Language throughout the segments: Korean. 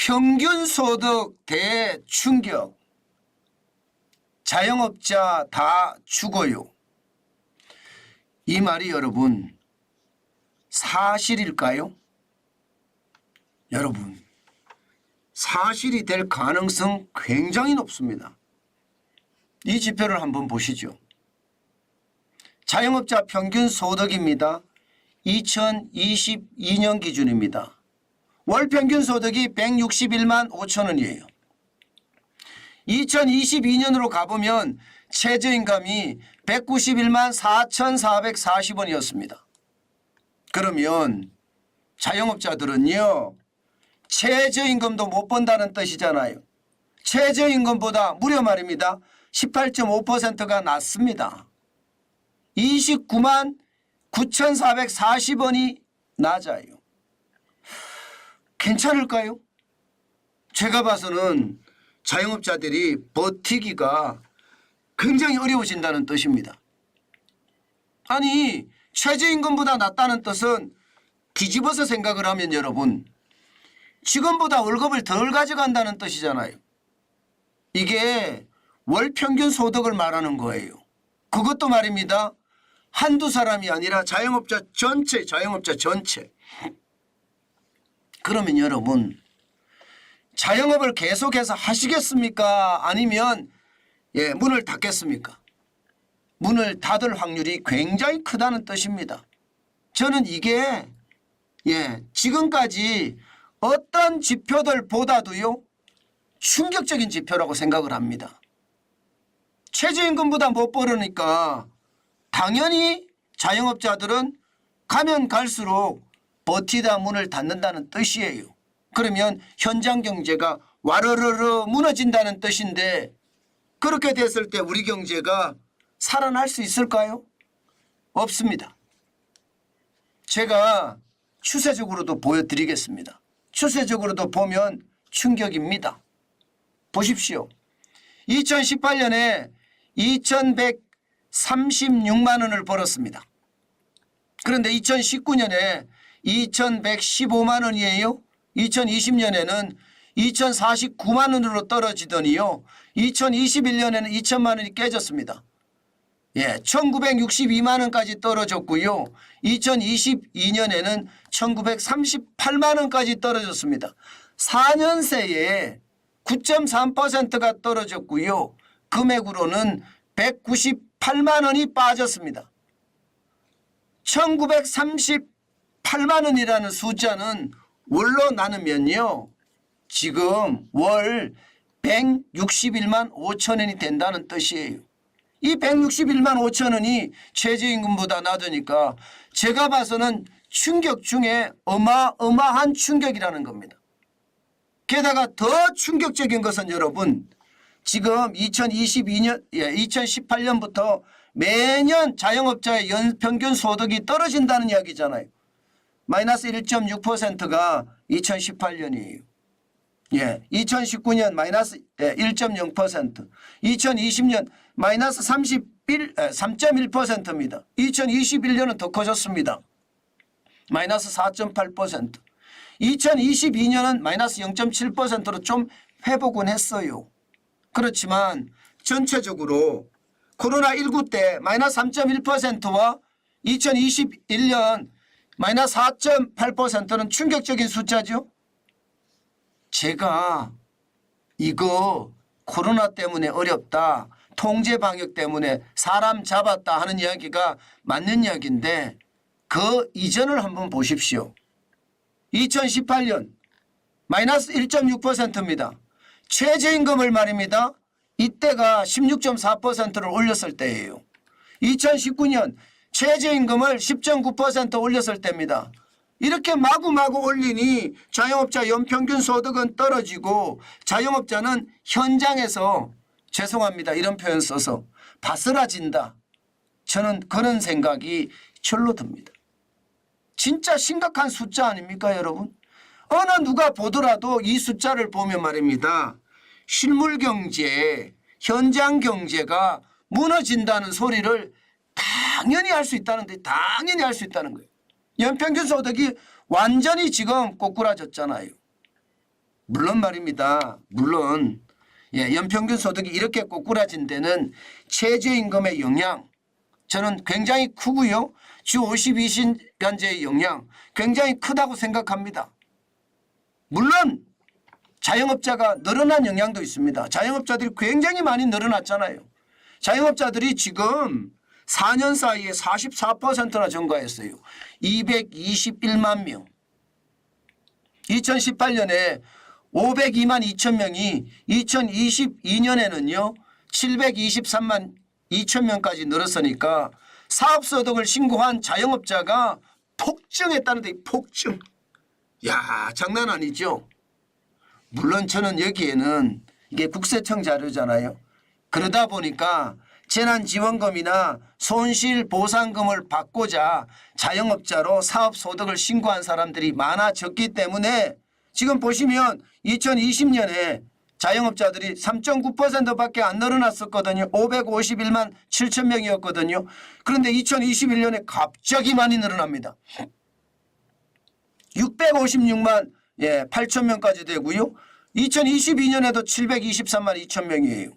평균 소득 대충격. 자영업자 다 죽어요. 이 말이 여러분 사실일까요? 여러분 사실이 될 가능성 굉장히 높습니다. 이 지표를 한번 보시죠. 자영업자 평균 소득입니다. 2022년 기준입니다. 월 평균 소득이 161만 5천 원이에요. 2022년으로 가보면 최저임금이 191만 4,440원이었습니다. 그러면 자영업자들은요 최저임금도 못 번다는 뜻이잖아요. 최저임금보다 무려 말입니다. 18.5%가 낮습니다. 29만 9,440원이 낮아요. 괜찮을까요? 제가 봐서는 자영업자들이 버티기가 굉장히 어려워진다는 뜻입니다. 아니 최저임금보다 낮다는 뜻은 뒤집어서 생각을 하면 여러분 직원보다 월급을 덜 가져간다는 뜻이잖아요. 이게 월 평균 소득을 말하는 거예요. 그것도 말입니다. 한두 사람이 아니라 자영업자 전체. 그러면 여러분 자영업을 계속해서 하시겠습니까? 아니면 문을 닫겠습니까? 문을 닫을 확률이 굉장히 크다는 뜻입니다. 저는 이게 지금까지 어떤 지표들보다도요 충격적인 지표라고 생각을 합니다. 최저임금보다 못 벌으니까 당연히 자영업자들은 가면 갈수록 버티다 문을 닫는다는 뜻이에요. 그러면 현장 경제가 와르르르 무너진다는 뜻인데 그렇게 됐을 때 우리 경제가 살아날 수 있을까요? 없습니다. 제가 추세적으로도 보여드리겠습니다. 추세적으로도 보면 충격입니다. 보십시오. 2018년에 2,136만 원을 벌었습니다. 그런데 2019년에 2,115만 원이에요. 2020년에는 2,049만 원으로 떨어지더니요. 2021년에는 2천만 원이 깨졌습니다. 1,962만 원까지 떨어졌고요. 2022년에는 1,938만 원까지 떨어졌습니다. 4년 새에 9.3%가 떨어졌고요. 금액으로는 198만 원이 빠졌습니다. 1,938만 원이라는 숫자는 월로 나누면요. 지금 월 161만 5천 원이 된다는 뜻이에요. 이 161만 5천 원이 최저임금보다 낮으니까 제가 봐서는 충격 중에 어마어마한 충격이라는 겁니다. 게다가 더 충격적인 것은 여러분 지금 2018년부터 매년 자영업자의 연평균 소득이 떨어진다는 이야기잖아요. 마이너스 1.6%가 2018년이에요. 2019년 마이너스 1.0%, 2020년 마이너스 3.1%입니다. 2021년은 더 커졌습니다. 마이너스 4.8%. 2022년은 마이너스 0.7%로 좀 회복은 했어요. 그렇지만 전체적으로 코로나19 때 마이너스 3.1%와 2021년 마이너스 4.8%는 충격적인 숫자죠. 제가 이거 코로나 때문에 어렵다, 통제 방역 때문에 사람 잡았다 하는 이야기가 맞는 이야기인데 그 이전을 한번 보십시오. 2018년 마이너스 1.6%입니다. 최저임금을 말입니다. 이때가 16.4%를 올렸을 때예요. 2019년 최저임금을 10.9% 올렸을 때입니다. 이렇게 마구마구 올리니 자영업자 연평균 소득은 떨어지고 자영업자는 현장에서 죄송합니다. 이런 표현 써서 바스라진다. 저는 그런 생각이 절로 듭니다. 진짜 심각한 숫자 아닙니까 여러분? 어느 누가 보더라도 이 숫자를 보면 말입니다. 실물 경제, 현장 경제가 무너진다는 소리를 당연히 할 수 있다는데 당연히 할 수 있다는 거예요. 연평균 소득이 완전히 지금 꼬꾸라졌잖아요. 물론 말입니다. 물론 연평균 소득이 이렇게 꼬꾸라진 데는 최저임금의 영향 저는 굉장히 크고요. 주 52시간제의 영향 굉장히 크다고 생각합니다. 물론 자영업자가 늘어난 영향도 있습니다. 자영업자들이 굉장히 많이 늘어났잖아요. 자영업자들이 지금 4년 사이에 44%나 증가했어요. 221만 명. 2018년에 502만 2천 명이 2022년에는요 723만 2천 명까지 늘었으니까 사업소득을 신고한 자영업자가 폭증했다는데 폭증. 야 장난 아니죠. 물론 저는 여기에는 이게 국세청 자료잖아요. 그러다 보니까 재난지원금이나 손실보상금을 받고자 자영업자로 사업소득을 신고한 사람들이 많아졌기 때문에 지금 보시면 2020년에 자영업자들이 3.9%밖에 안 늘어났었거든요. 551만 7천 명이었거든요. 그런데 2021년에 갑자기 많이 늘어납니다. 656만 8천 명까지 되고요. 2022년에도 723만 2천 명이에요.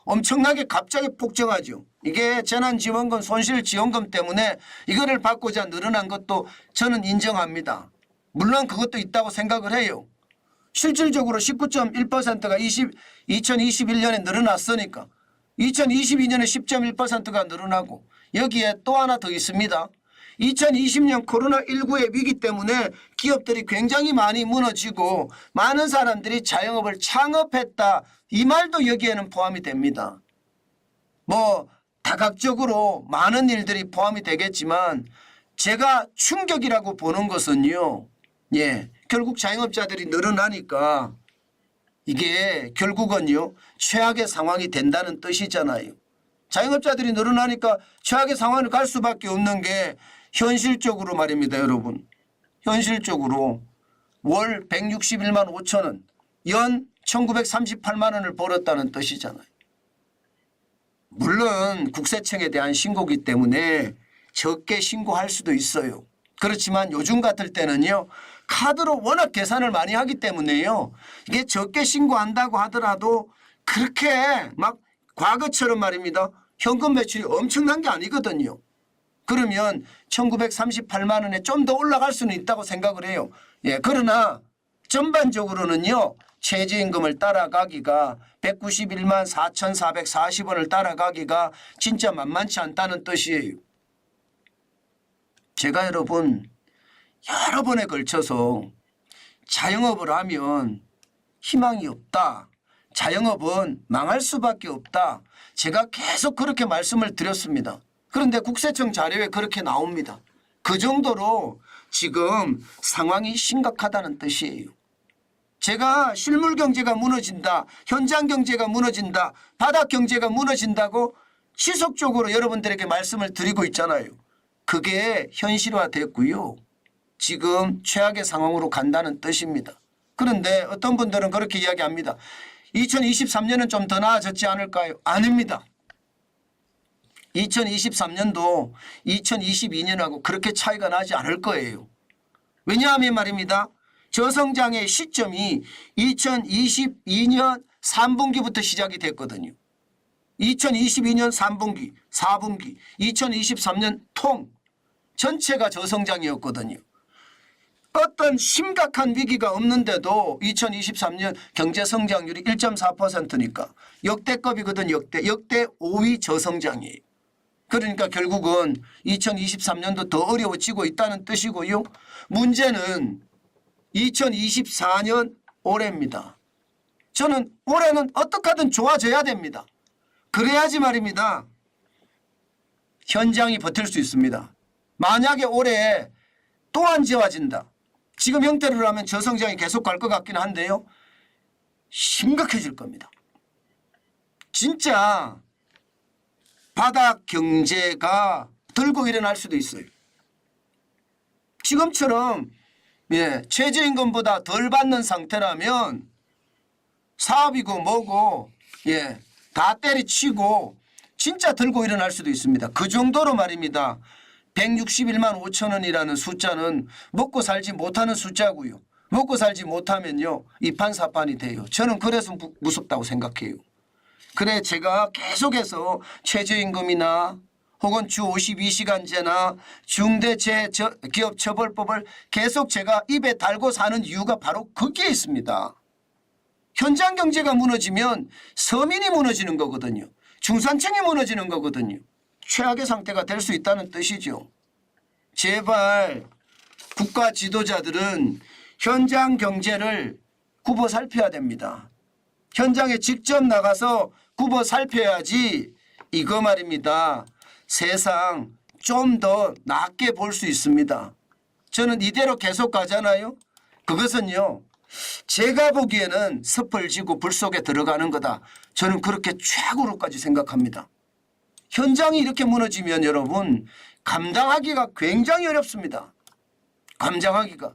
엄청나게 갑자기 폭증하죠. 이게 재난지원금 손실지원금 때문에 이거를 받고자 늘어난 것도 저는 인정합니다. 물론 그것도 있다고 생각을 해요. 실질적으로 19.1%가 2021년에 늘어났으니까 2022년에 10.1%가 늘어나고 여기에 또 하나 더 있습니다. 2020년 코로나19의 위기 때문에 기업들이 굉장히 많이 무너지고 많은 사람들이 자영업을 창업했다. 이 말도 여기에는 포함이 됩니다. 뭐 다각적으로 많은 일들이 포함이 되겠지만 제가 충격이라고 보는 것은요. 결국 자영업자들이 늘어나니까 이게 결국은요. 최악의 상황이 된다는 뜻이잖아요. 자영업자들이 늘어나니까 최악의 상황을 갈 수밖에 없는 게 현실적으로 말입니다. 여러분. 현실적으로 월 161만 5천 원, 연 1938만 원을 벌었다는 뜻이잖아요. 물론 국세청에 대한 신고기 때문에 적게 신고할 수도 있어요. 그렇지만 요즘 같을 때는요. 카드로 워낙 계산을 많이 하기 때문에요. 이게 적게 신고한다고 하더라도 그렇게 막 과거처럼 말입니다. 현금 매출이 엄청난 게 아니거든요. 그러면 1938만 원에 좀 더 올라갈 수는 있다고 생각을 해요. 그러나 전반적으로는요. 최저임금을 따라가기가 191만 4,440원을 따라가기가 진짜 만만치 않다는 뜻이에요. 제가 여러분 여러 번에 걸쳐서 자영업을 하면 희망이 없다. 자영업은 망할 수밖에 없다. 제가 계속 그렇게 말씀을 드렸습니다. 그런데 국세청 자료에 그렇게 나옵니다. 그 정도로 지금 상황이 심각하다는 뜻이에요. 제가 실물 경제가 무너진다. 현장 경제가 무너진다. 바닥 경제가 무너진다고 지속적으로 여러분들에게 말씀을 드리고 있잖아요. 그게 현실화됐고요. 지금 최악의 상황으로 간다는 뜻입니다. 그런데 어떤 분들은 그렇게 이야기합니다. 2023년은 좀 더 나아졌지 않을까요? 아닙니다. 2023년도 2022년하고 그렇게 차이가 나지 않을 거예요. 왜냐하면 말입니다. 저성장의 시점이 2022년 3분기부터 시작이 됐거든요. 2022년 3분기, 4분기, 2023년 통 전체가 저성장이었거든요. 어떤 심각한 위기가 없는데도 2023년 경제성장률이 1.4%니까 역대급이거든요. 역대 5위 저성장이에요. 그러니까 결국은 2023년도 더 어려워지고 있다는 뜻이고요. 문제는 2024년 올해입니다. 저는 올해는 어떻게 하든 좋아져야 됩니다. 그래야지 말입니다. 현장이 버틸 수 있습니다. 만약에 올해 또 안 좋아진다. 지금 형태로 하면 저성장이 계속 갈 것 같긴 한데요. 심각해질 겁니다. 진짜 바닥 경제가 들고 일어날 수도 있어요. 지금처럼 최저임금보다 덜 받는 상태라면 사업이고 뭐고 다 때리치고 진짜 들고 일어날 수도 있습니다. 그 정도로 말입니다. 161만 5천 원이라는 숫자는 먹고 살지 못하는 숫자고요. 먹고 살지 못하면요 이판사판이 돼요. 저는 그래서 무섭다고 생각해요. 그래 제가 계속해서 최저임금이나 혹은 주 52시간제나 중대재해기업처벌법을 계속 제가 입에 달고 사는 이유가 바로 거기에 있습니다. 현장 경제가 무너지면 서민이 무너지는 거거든요. 중산층이 무너지는 거거든요. 최악의 상태가 될 수 있다는 뜻이죠. 제발 국가 지도자들은 현장 경제를 굽어 살펴야 됩니다. 현장에 직접 나가서 굽어 살펴야지 이거 말입니다. 세상 좀 더 낫게 볼 수 있습니다. 저는 이대로 계속 가잖아요. 그것은요. 제가 보기에는 섭을 지고 불 속에 들어가는 거다. 저는 그렇게 최악으로까지 생각합니다. 현장이 이렇게 무너지면 여러분 감당하기가 굉장히 어렵습니다. 감당하기가.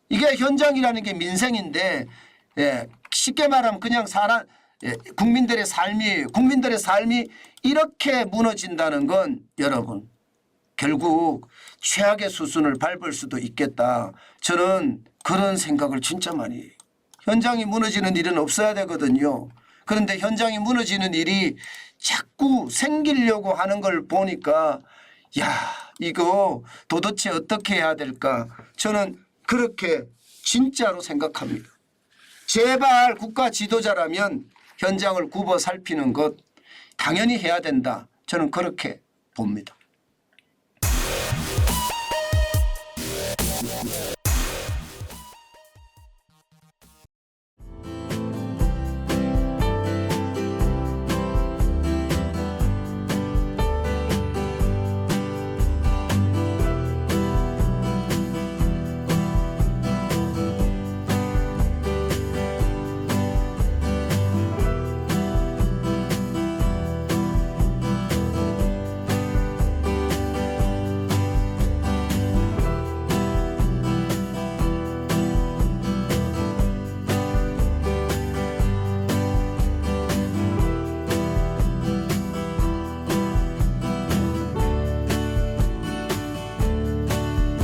이게 현장이라는 게 민생인데 쉽게 말하면 그냥 국민들의 삶이 이렇게 무너진다는 건 여러분 결국 최악의 수순을 밟을 수도 있겠다. 저는 그런 생각을 진짜 많이 해요. 현장이 무너지는 일은 없어야 되거든요. 그런데 현장이 무너지는 일이 자꾸 생기려고 하는 걸 보니까 야 이거 도대체 어떻게 해야 될까. 저는 그렇게 진짜로 생각합니다. 제발 국가 지도자라면 현장을 굽어 살피는 것 당연히 해야 된다. 저는 그렇게 봅니다.